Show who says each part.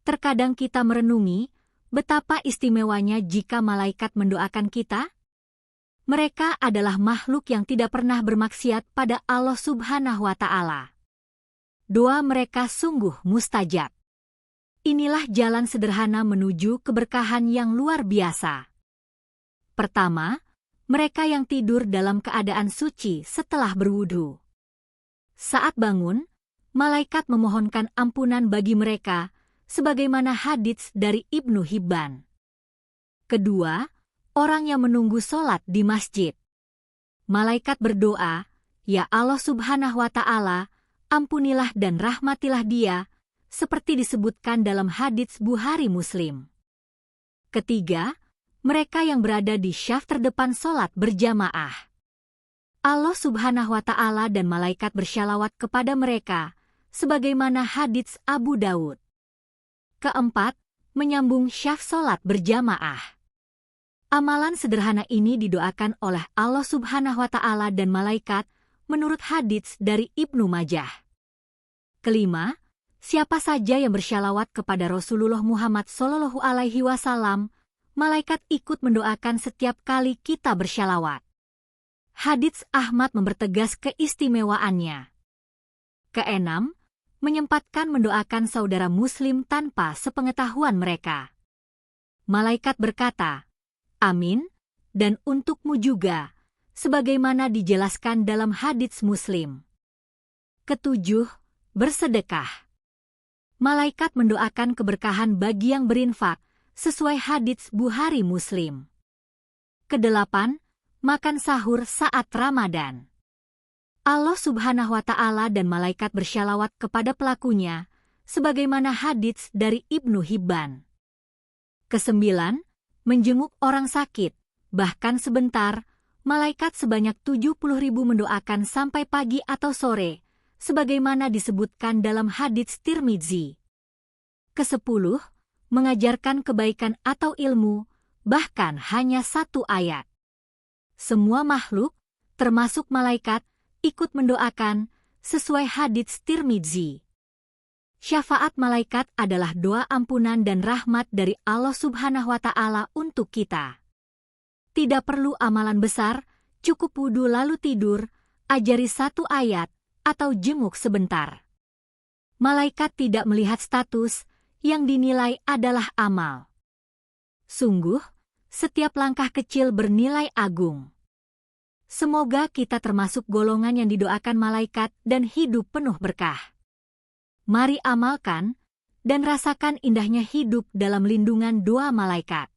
Speaker 1: terkadang kita merenungi betapa istimewanya jika malaikat mendoakan kita. Mereka adalah makhluk yang tidak pernah bermaksiat pada Allah Subhanahu wa Ta'ala. Doa mereka sungguh mustajab. Inilah jalan sederhana menuju keberkahan yang luar biasa. Pertama, mereka yang tidur dalam keadaan suci setelah berwudu. Saat bangun, malaikat memohonkan ampunan bagi mereka, sebagaimana hadits dari Ibnu Hibban. Kedua, orang yang menunggu sholat di masjid. Malaikat berdoa, "Ya Allah Subhanahu wa Ta'ala, ampunilah dan rahmatilah dia," seperti disebutkan dalam hadits Bukhari Muslim. Ketiga, mereka yang berada di syaf terdepan sholat berjamaah. Allah Subhanahu wa Ta'ala dan malaikat bersyalawat kepada mereka, sebagaimana hadits Abu Dawud. Keempat, menyambung syaf sholat berjamaah. Amalan sederhana ini didoakan oleh Allah Subhanahu wa Ta'ala dan malaikat menurut hadits dari Ibnu Majah. Kelima, siapa saja yang bersyalawat kepada Rasulullah Muhammad SAW, malaikat ikut mendoakan setiap kali kita bersyalawat. Hadits Ahmad mempertegas keistimewaannya. Keenam, menyempatkan mendoakan saudara muslim tanpa sepengetahuan mereka. Malaikat berkata, "Amin, dan untukmu juga," sebagaimana dijelaskan dalam hadits Muslim. Ketujuh, bersedekah. Malaikat mendoakan keberkahan bagi yang berinfak, sesuai hadits Bukhari Muslim. Kedelapan, makan sahur saat Ramadan. Allah Subhanahu wa Ta'ala dan malaikat bersyalawat kepada pelakunya, sebagaimana hadits dari Ibnu Hibban. Kesembilan, menjenguk orang sakit, bahkan sebentar, malaikat sebanyak 70.000 mendoakan sampai pagi atau sore, sebagaimana disebutkan dalam hadits Tirmidzi. Kesepuluh, mengajarkan kebaikan atau ilmu, bahkan hanya satu ayat. Semua makhluk, termasuk malaikat, ikut mendoakan, sesuai hadits Tirmidzi. Syafaat malaikat adalah doa ampunan dan rahmat dari Allah Subhanahu wa Ta'ala untuk kita. Tidak perlu amalan besar, cukup wudu lalu tidur, ajari satu ayat, atau jenguk sebentar. Malaikat tidak melihat status, yang dinilai adalah amal. Sungguh, setiap langkah kecil bernilai agung. Semoga kita termasuk golongan yang didoakan malaikat dan hidup penuh berkah. Mari amalkan dan rasakan indahnya hidup dalam lindungan doa malaikat.